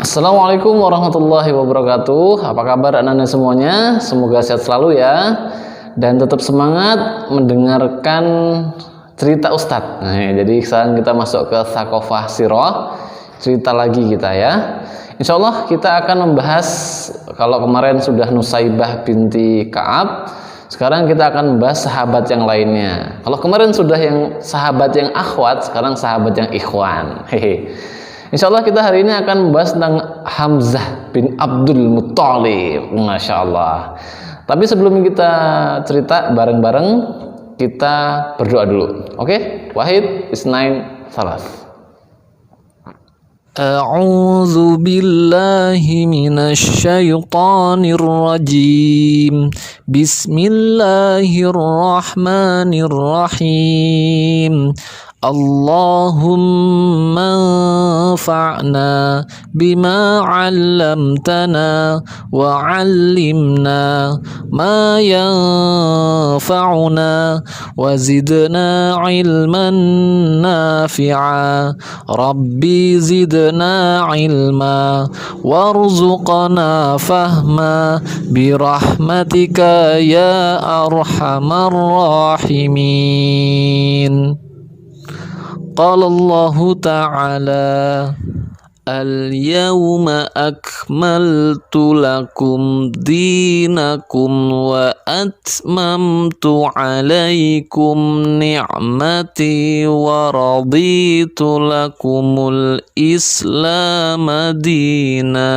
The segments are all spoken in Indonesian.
Assalamualaikum warahmatullahi wabarakatuh. Apa kabar anak-anak semuanya? Semoga sehat selalu ya. Dan tetap semangat mendengarkan cerita Ustadz. Nah, jadi sekarang kita masuk ke Thaqafah Sirah. Cerita lagi kita ya. Insya Allah kita akan membahas, kalau kemarin sudah Nusaibah binti Ka'ab, sekarang kita akan membahas sahabat yang lainnya. Kalau kemarin sudah yang sahabat yang akhwat, sekarang sahabat yang ikhwan. Hehe. Insya Allah kita hari ini akan membahas tentang Hamzah bin Abdul Muttalib. Masya Allah. Tapi sebelum kita cerita bareng-bareng, kita berdoa dulu. Oke? Wahid, Isnain, Salas. A'udzu billahi minasy syaithanir rajim. Bismillahirrahmanirrahim. Allahumma anfa'na bima 'allamtana wa 'allimna ma yanfa'una wa zidna 'ilman nafi'a. Rabbi zidna 'ilma warzuqna fahma birahmatika ya arhamar rahimin. Qala Allah Ta'ala Al-yawma akmaltu lakum dinakum wa atmamtu alaikum ni'mati wa raditu lakumul islam dina.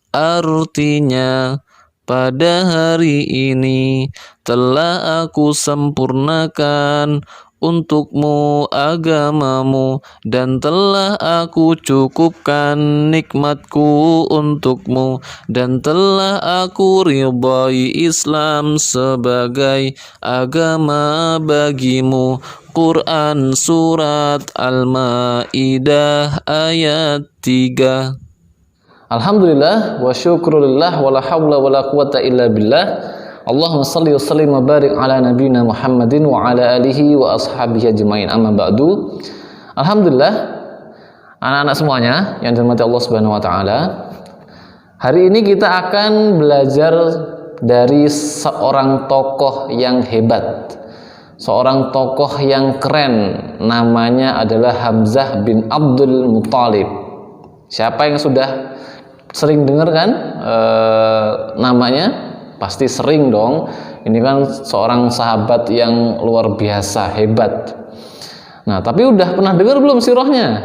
Artinya, pada hari ini telah aku sempurnakan untukmu agamamu dan telah aku cukupkan nikmatku untukmu dan telah aku ridhai Islam sebagai agama bagimu. Quran Surat Al-Ma'idah ayat 3. Alhamdulillah wa syukrulillah wa la hawla wa la quwata illa billah. Allahumma salli wa sallim wa barik ala nabiyina Muhammadin wa ala alihi wa ashabihi ajma'in. Amma ba'du. Alhamdulillah, anak-anak semuanya yang dirahmati Allah Subhanahu wa taala. Hari ini kita akan belajar dari seorang tokoh yang hebat. Seorang tokoh yang keren, namanya adalah Hamzah bin Abdul Muttalib. Siapa yang sudah sering dengar kan namanya? Pasti sering dong. Ini kan seorang sahabat yang luar biasa hebat. Nah, tapi udah pernah dengar belum sirahnya?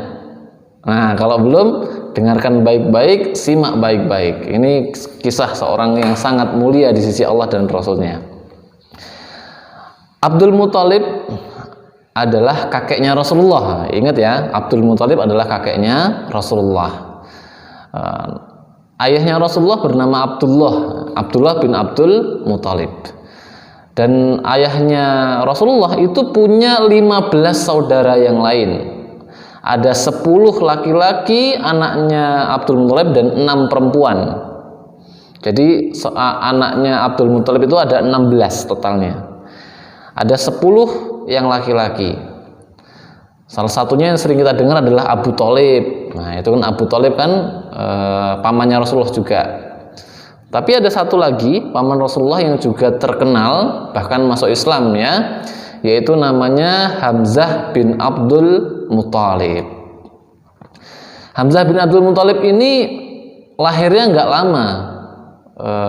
Nah, kalau belum, dengarkan baik-baik, simak baik-baik. Ini kisah seorang yang sangat mulia di sisi Allah dan Rasulnya. Abdul Muttalib adalah kakeknya Rasulullah. Ingat ya, Abdul Muttalib adalah kakeknya Rasulullah. Ayahnya Rasulullah bernama Abdullah bin Abdul Muttalib. Dan ayahnya Rasulullah itu punya 15 saudara yang lain. Ada 10 laki-laki anaknya Abdul Muttalib dan 6 perempuan. Jadi anaknya Abdul Muttalib itu ada 16 totalnya. Ada 10 yang laki-laki. Salah satunya yang sering kita dengar adalah Abu Thalib. Nah, itu kan Abu Thalib kan pamannya Rasulullah juga. Tapi ada satu lagi paman Rasulullah yang juga terkenal bahkan masuk Islam ya, yaitu namanya Hamzah bin Abdul Muttalib. Hamzah bin Abdul Muttalib ini lahirnya nggak lama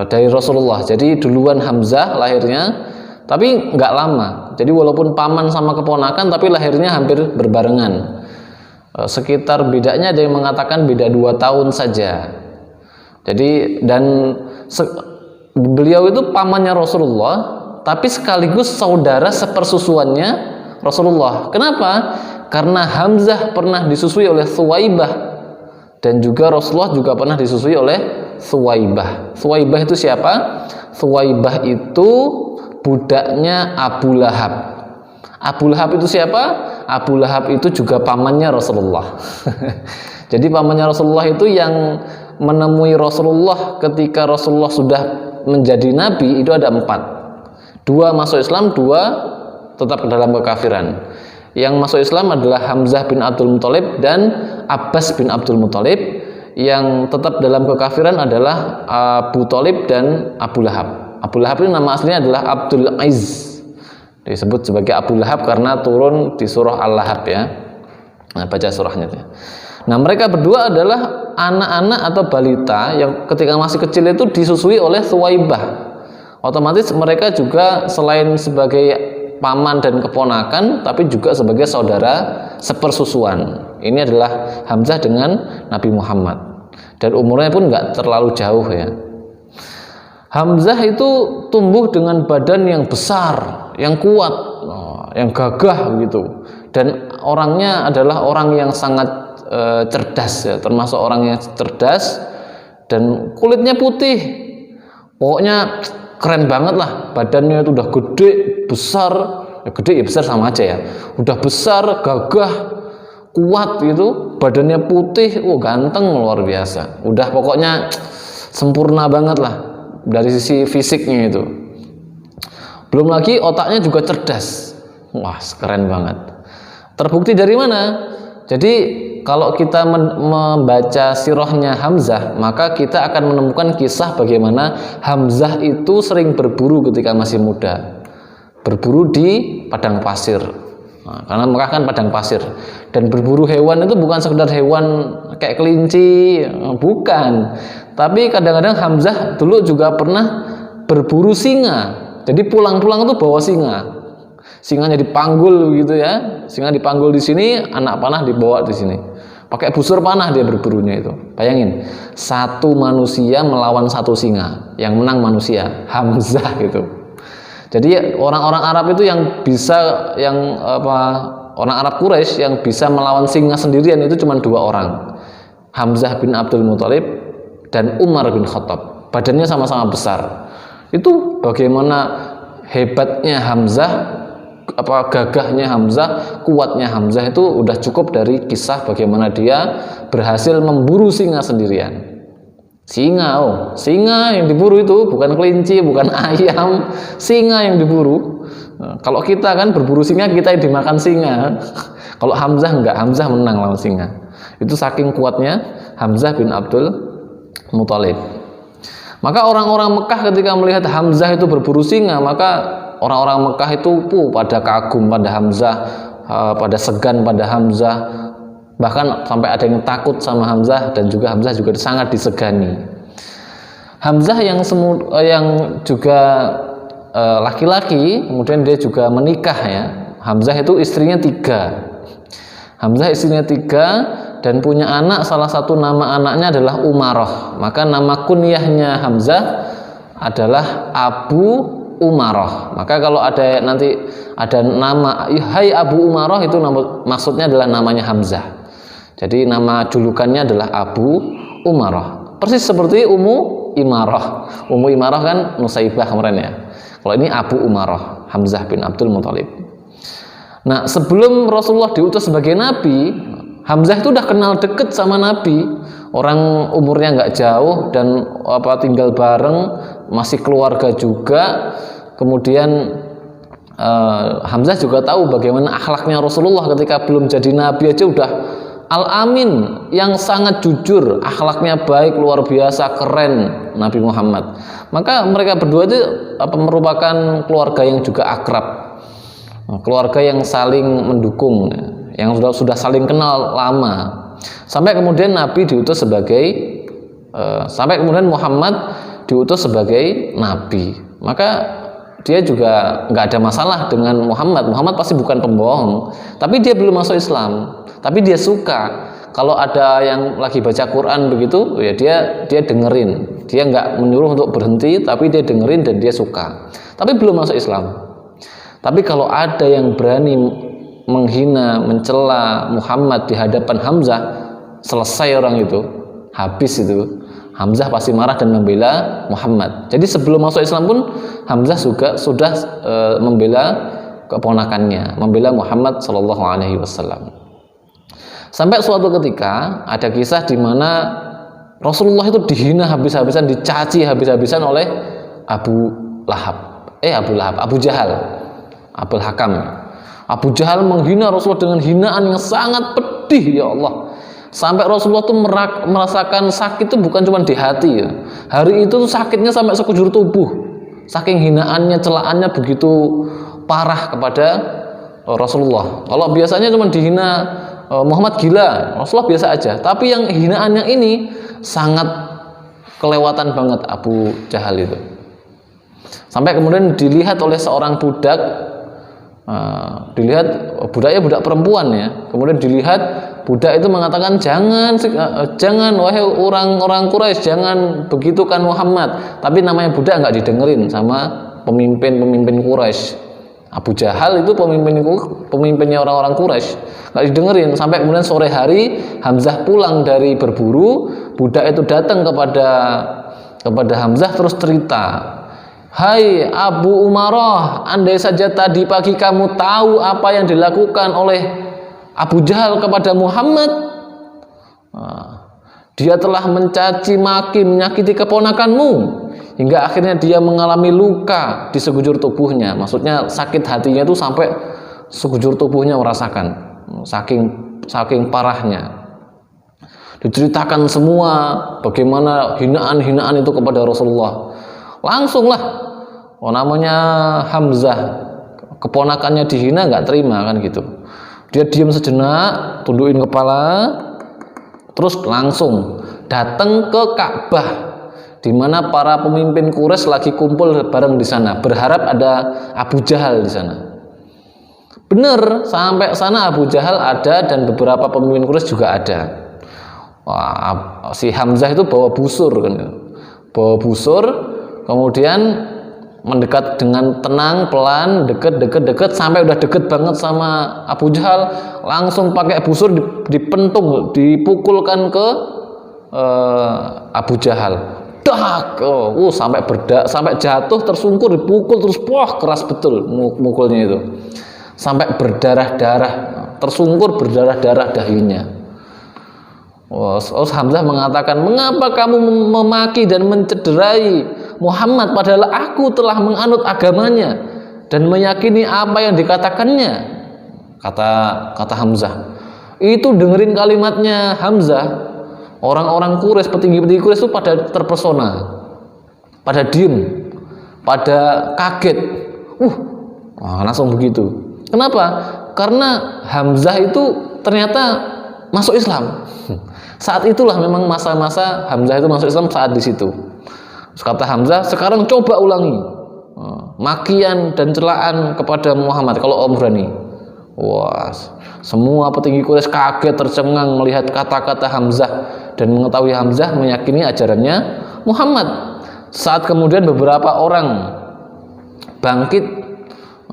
dari Rasulullah. Jadi duluan Hamzah lahirnya, tapi nggak lama. Jadi walaupun paman sama keponakan, tapi lahirnya hampir berbarengan. Sekitar bedanya ada yang mengatakan beda 2 tahun saja. Jadi beliau itu pamannya Rasulullah, tapi sekaligus saudara sepersusuannya Rasulullah. Kenapa? Karena Hamzah pernah disusui oleh Thuwaibah, dan juga Rasulullah juga pernah disusui oleh Thuwaibah. Thuwaibah itu siapa? Thuwaibah itu budaknya Abu Lahab. Abu Lahab itu siapa? Abu Lahab itu juga pamannya Rasulullah. Jadi pamannya Rasulullah itu yang menemui Rasulullah ketika Rasulullah sudah menjadi nabi itu ada 4. 2 masuk Islam, 2 tetap dalam kekafiran. Yang masuk Islam adalah Hamzah bin Abdul Muttalib dan Abbas bin Abdul Muttalib. yang tetap dalam kekafiran adalah Abu Thalib dan Abu Lahab. Abu Lahab ini nama aslinya adalah Abdul Aziz. Disebut sebagai Abu Lahab karena turun di surah Al-Lahab ya. Nah, baca surahnya. Nah, mereka berdua adalah anak-anak atau balita yang ketika masih kecil itu disusui oleh Thuwaibah. Otomatis mereka juga selain sebagai paman dan keponakan, tapi juga sebagai saudara sepersusuan. Ini adalah Hamzah dengan Nabi Muhammad. Dan umurnya pun nggak terlalu jauh ya. Hamzah itu tumbuh dengan badan yang besar, yang kuat, yang gagah begitu. Dan orangnya adalah orang yang sangat cerdas ya, termasuk orang yang cerdas dan kulitnya putih. Pokoknya keren banget lah, badannya itu udah gede, besar, ya gede ya besar sama aja ya. Udah besar, gagah, kuat gitu, badannya putih, ganteng luar biasa. Udah pokoknya sempurna banget lah dari sisi fisiknya itu. Belum lagi otaknya juga cerdas. Wah, keren banget. Terbukti dari mana? Jadi kalau kita membaca sirahnya Hamzah, maka kita akan menemukan kisah bagaimana Hamzah itu sering berburu ketika masih muda. Berburu di padang pasir. Nah, karena Mekah kan padang pasir. Dan berburu hewan itu bukan sekedar hewan kayak kelinci, bukan. Tapi kadang-kadang Hamzah dulu juga pernah berburu singa. Jadi pulang-pulang itu bawa singa. Singanya dipanggul gitu ya. Singa dipanggul di sini, anak panah dibawa di sini. Pakai busur panah dia berburunya itu. Bayangin, satu manusia melawan satu singa. Yang menang manusia, Hamzah gitu. Jadi orang-orang Arab itu yang bisa orang Arab Quraisy yang bisa melawan singa sendirian itu cuma 2 orang. Hamzah bin Abdul Muthalib dan Umar bin Khattab. Badannya sama-sama besar. Itu bagaimana hebatnya Hamzah, gagahnya Hamzah, kuatnya Hamzah itu udah cukup dari kisah bagaimana dia berhasil memburu singa sendirian. Singa yang diburu itu bukan kelinci, bukan ayam, singa yang diburu. Nah, kalau kita kan berburu singa, kita yang dimakan singa. Kalau Hamzah enggak, Hamzah menang lawan singa. Itu saking kuatnya Hamzah bin Abdul Muthalib. Maka orang-orang Mekah ketika melihat Hamzah itu berburu singa, maka orang-orang Mekah itu pada kagum pada Hamzah, pada segan pada Hamzah. Bahkan sampai ada yang takut sama Hamzah, dan juga Hamzah juga sangat disegani. Hamzah yang juga laki-laki, kemudian dia juga menikah ya. Hamzah itu istrinya 3. Hamzah istrinya 3 dan punya anak, salah satu nama anaknya adalah Umarah. Maka nama kunyahnya Hamzah adalah Abu Umarah. Maka kalau ada nanti ada nama Hai Abu Umarah, itu maksudnya adalah namanya Hamzah. Jadi nama julukannya adalah Abu Umarah. Persis seperti Ummu Imarah. Ummu Imarah kan Nusaibah kemarin ya. Kalau ini Abu Umarah, Hamzah bin Abdul Muthalib. Nah, sebelum Rasulullah diutus sebagai nabi, Hamzah itu udah kenal deket sama Nabi. Orang umurnya nggak jauh dan tinggal bareng, masih keluarga juga. Kemudian Hamzah juga tahu bagaimana akhlaknya Rasulullah ketika belum jadi nabi aja udah Al-Amin, yang sangat jujur, akhlaknya baik, luar biasa, keren Nabi Muhammad. Maka mereka berdua itu merupakan keluarga yang juga akrab, keluarga yang saling mendukung, yang sudah saling kenal lama. Sampai kemudian Nabi diutus sampai kemudian Muhammad diutus sebagai Nabi. Maka dia juga nggak ada masalah dengan Muhammad. Muhammad pasti bukan pembohong, tapi dia belum masuk Islam. Tapi dia suka kalau ada yang lagi baca Quran begitu, ya dia dengerin. Dia nggak menyuruh untuk berhenti, tapi dia dengerin dan dia suka. Tapi belum masuk Islam. Tapi kalau ada yang berani menghina, mencela Muhammad di hadapan Hamzah, selesai orang itu, habis itu. Hamzah pasti marah dan membela Muhammad. Jadi sebelum masuk Islam pun Hamzah juga sudah membela keponakannya, membela Muhammad Shallallahu Alaihi Wasallam. Sampai suatu ketika ada kisah di mana Rasulullah itu dihina habis-habisan, dicaci habis-habisan oleh Abu Jahal, Abul Hakam. Abu Jahal menghina Rasulullah dengan hinaan yang sangat pedih, ya Allah. Sampai Rasulullah tuh merasakan sakit itu bukan cuma di hati ya. Hari itu tuh sakitnya sampai sekujur tubuh. Saking hinaannya, celaannya begitu parah kepada Rasulullah. Kalau biasanya cuma dihina Muhammad gila, Rasulullah biasa aja. Tapi yang hinaan yang ini sangat kelewatan banget Abu Jahal itu. Sampai kemudian dilihat oleh seorang budak, budaknya budak perempuan ya. Kemudian dilihat budak itu mengatakan jangan wahai orang-orang Quraisy, jangan begitukan Muhammad. Tapi namanya budak nggak didengerin sama pemimpin Quraisy. Abu Jahal itu pemimpinnya orang-orang Quraisy, nggak didengerin. Sampai kemudian sore hari Hamzah pulang dari berburu, budak itu datang kepada Hamzah terus cerita, hai Abu Umarah, andai saja tadi pagi kamu tahu apa yang dilakukan oleh Abu Jahal kepada Muhammad, dia telah mencaci maki, menyakiti keponakanmu, hingga akhirnya dia mengalami luka di sekujur tubuhnya. Maksudnya sakit hatinya itu sampai sekujur tubuhnya merasakan, saking parahnya. Diceritakan semua bagaimana hinaan-hinaan itu kepada Rasulullah. Langsunglah, namanya Hamzah, keponakannya dihina nggak terima kan gitu. Dia diam sejenak, tundukin kepala, terus langsung datang ke Ka'bah, di mana para pemimpin Quraisy lagi kumpul bareng di sana, berharap ada Abu Jahal di sana. Bener, sampai sana Abu Jahal ada dan beberapa pemimpin Quraisy juga ada. Wah, si Hamzah itu bawa busur kan, bawa busur, kemudian mendekat dengan tenang, pelan, deket sampai udah deket banget sama Abu Jahal, langsung pakai busur dipentung, dipukulkan ke Abu Jahal. Dak, sampai jatuh tersungkur, dipukul terus, wah keras betul mukulnya itu, sampai berdarah-darah, tersungkur berdarah-darah dahinya. Hamzah mengatakan, mengapa kamu memaki dan mencederai Muhammad padahal aku telah menganut agamanya dan meyakini apa yang dikatakannya. Kata Hamzah. Itu dengerin kalimatnya Hamzah, orang-orang Quraisy, petinggi-petinggi Quraisy itu pada terpesona, pada diem, pada kaget. Langsung begitu. Kenapa? Karena Hamzah itu ternyata masuk Islam. Saat itulah memang masa-masa Hamzah itu masuk Islam, saat di situ. Terus kata Hamzah, sekarang coba ulangi makian dan celaan kepada Muhammad kalau om berani. Wah, semua petinggi Quraisy kaget, tercengang melihat kata-kata Hamzah dan mengetahui Hamzah meyakini ajarannya Muhammad. Saat kemudian beberapa orang bangkit,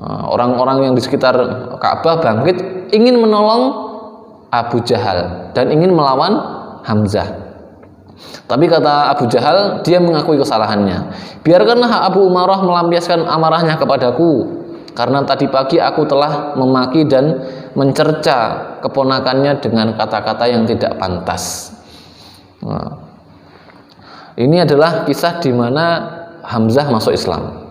orang-orang yang di sekitar Ka'bah bangkit ingin menolong Abu Jahal dan ingin melawan Hamzah. Tapi kata Abu Jahal, dia mengakui kesalahannya. Biarkanlah Abu Umarah melampiaskan amarahnya kepadaku, karena tadi pagi aku telah memaki dan mencerca keponakannya dengan kata-kata yang tidak pantas. Ini adalah kisah di mana Hamzah masuk Islam.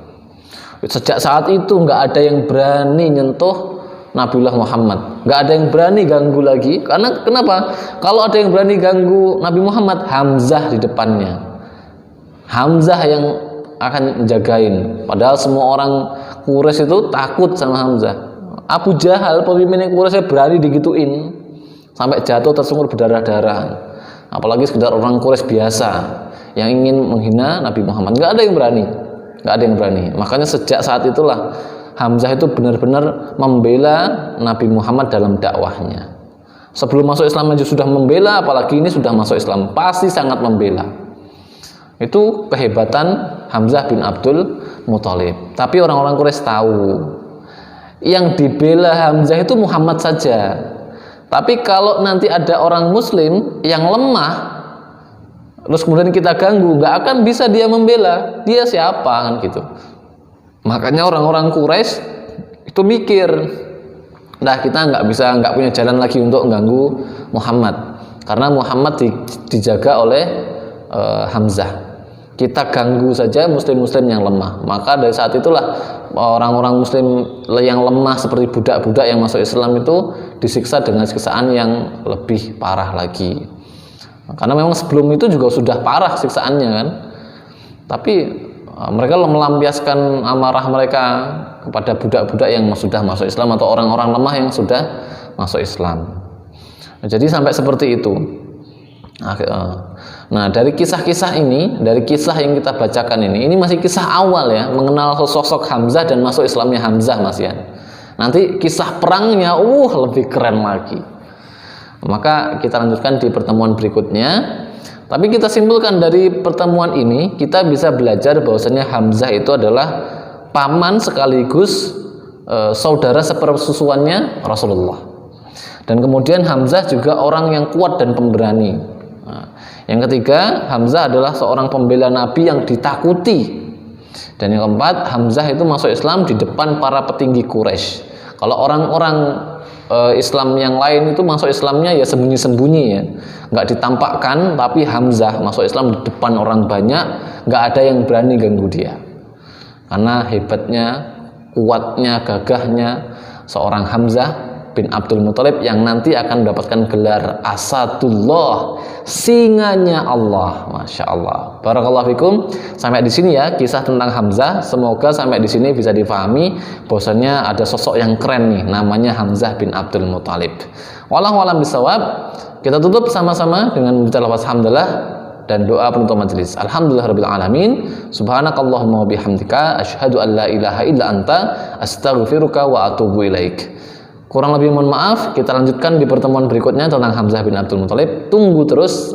Sejak saat itu nggak ada yang berani nyentuh Nabiullah Muhammad, nggak ada yang berani ganggu lagi. Karena kenapa? Kalau ada yang berani ganggu Nabi Muhammad, Hamzah di depannya, Hamzah yang akan jagain. Padahal semua orang Quraisy itu takut sama Hamzah. Abu Jahal, pemimpin Quraisy, berani digituin sampai jatuh tersungkur berdarah-darah. Apalagi sekedar orang Quraisy biasa yang ingin menghina Nabi Muhammad, nggak ada yang berani, nggak ada yang berani. Makanya sejak saat itulah Hamzah itu benar-benar membela Nabi Muhammad dalam dakwahnya. Sebelum masuk Islam aja sudah membela, apalagi ini sudah masuk Islam, pasti sangat membela. Itu kehebatan Hamzah bin Abdul Muthalib. Tapi orang-orang Quraisy tahu, yang dibela Hamzah itu Muhammad saja. Tapi kalau nanti ada orang Muslim yang lemah, terus kemudian kita ganggu, nggak akan bisa dia membela. Dia siapa kan gitu. Makanya orang-orang Quraisy itu mikir, nah kita nggak punya jalan lagi untuk mengganggu Muhammad, karena Muhammad dijaga oleh Hamzah. kita ganggu saja muslim-muslim yang lemah, maka dari saat itulah orang-orang muslim yang lemah seperti budak-budak yang masuk Islam itu disiksa dengan siksaan yang lebih parah lagi. Karena memang sebelum itu juga sudah parah siksaannya kan, tapi mereka melampiaskan amarah mereka kepada budak-budak yang sudah masuk Islam atau orang-orang lemah yang sudah masuk Islam. Jadi sampai seperti itu. Nah, dari kisah-kisah ini, dari kisah yang kita bacakan ini masih kisah awal ya, mengenal sosok Hamzah dan masuk Islamnya Hamzah, Mas ya. Nanti kisah perangnya lebih keren lagi. Maka kita lanjutkan di pertemuan berikutnya. Tapi kita simpulkan dari pertemuan ini, kita bisa belajar bahwasanya Hamzah itu adalah paman sekaligus saudara sepersusuannya Rasulullah. Dan kemudian Hamzah juga orang yang kuat dan pemberani. Yang ketiga, Hamzah adalah seorang pembela Nabi yang ditakuti. Dan yang keempat, Hamzah itu masuk Islam di depan para petinggi Quraisy. Kalau orang-orang Islam yang lain itu masuk Islamnya ya sembunyi-sembunyi ya, nggak ditampakkan. Tapi Hamzah masuk Islam di depan orang banyak, nggak ada yang berani ganggu dia. Karena hebatnya, kuatnya, gagahnya seorang Hamzah bin Abdul Muthalib yang nanti akan mendapatkan gelar Asadullah, singanya Allah. Masya Allah. Barakallahu fikum. Sampai di sini ya kisah tentang Hamzah. Semoga sampai di sini bisa difahami bahwasanya ada sosok yang keren nih, namanya Hamzah bin Abdul Muthalib. Wallahu a'lam bishawab. Kita tutup sama-sama dengan membaca lafaz hamdalah dan doa penutup majelis. Alhamdulillahirabbil alamin. Subhanakallahumma wa bihamdika asyhadu an la ilaha illa anta astaghfiruka wa atubu ilaik. Kurang lebih mohon maaf, kita lanjutkan di pertemuan berikutnya tentang Hamzah bin Abdul Muthalib. Tunggu terus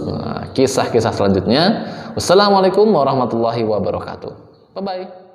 kisah-kisah selanjutnya. Wassalamualaikum warahmatullahi wabarakatuh. Bye-bye.